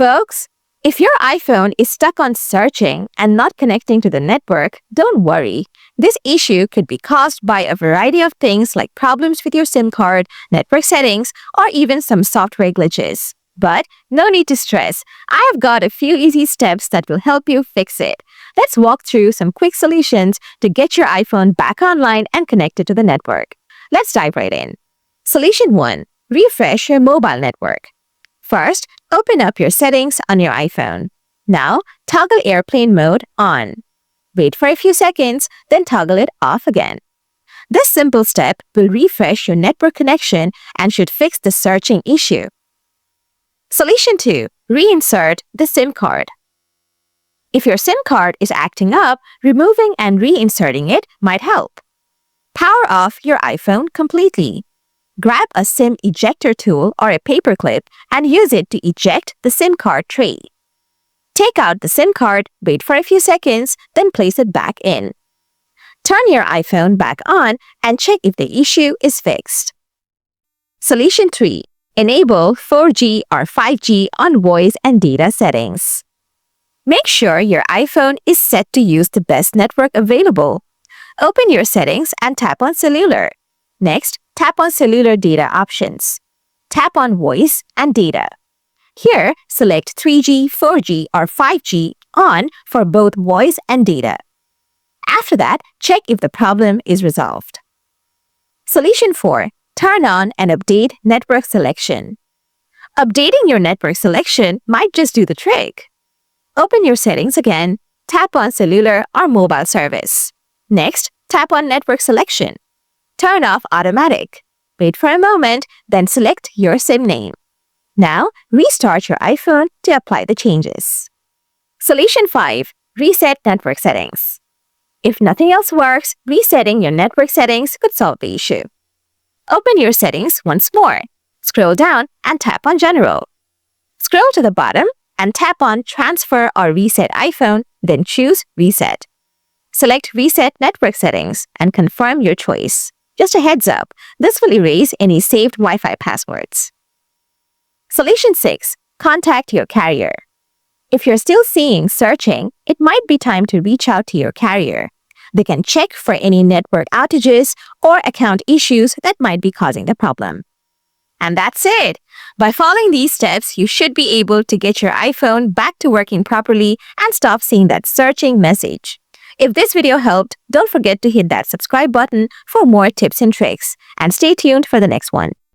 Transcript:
Folks, if your iPhone is stuck on searching and not connecting to the network, don't worry. This issue could be caused by a variety of things like problems with your SIM card, network settings, or even some software glitches. But no need to stress. I have got a few easy steps that will help you fix it. Let's walk through some quick solutions to get your iPhone back online and connected to the network. Let's dive right in. Solution 1. Refresh your mobile network. First, open up your settings on your iPhone. Now, toggle airplane mode on. Wait for a few seconds, then toggle it off again. This simple step will refresh your network connection and should fix the searching issue. Solution 2. Reinsert the SIM card. If your SIM card is acting up, removing and reinserting it might help. Power off your iPhone completely. Grab a SIM ejector tool or a paperclip and use it to eject the SIM card tray. Take out the SIM card, wait for a few seconds, then place it back in. Turn your iPhone back on and check if the issue is fixed. Solution 3. Enable 4G or 5G on voice and data settings. Make sure your iPhone is set to use the best network available. Open your settings and tap on Cellular. Next, tap on Cellular data options. Tap on Voice and Data. Here, select 3G, 4G, or 5G on for both voice and data. After that, check if the problem is resolved. Solution 4. Turn on and update network selection. Updating your network selection might just do the trick. Open your settings again, tap on Cellular or Mobile Service. Next, tap on Network Selection. Turn off Automatic. Wait for a moment, then select your SIM name. Now, restart your iPhone to apply the changes. Solution 5. Reset network settings. If nothing else works, resetting your network settings could solve the issue. Open your settings once more. Scroll down and tap on General. Scroll to the bottom and tap on Transfer or Reset iPhone, then choose Reset. Select Reset Network Settings and confirm your choice. Just a heads up, this will erase any saved Wi-Fi passwords. Solution 6. Contact your carrier. If you're still seeing searching, it might be time to reach out to your carrier. They can check for any network outages or account issues that might be causing the problem. And that's it! By following these steps, you should be able to get your iPhone back to working properly and stop seeing that searching message. If this video helped, don't forget to hit that subscribe button for more tips and tricks, and stay tuned for the next one.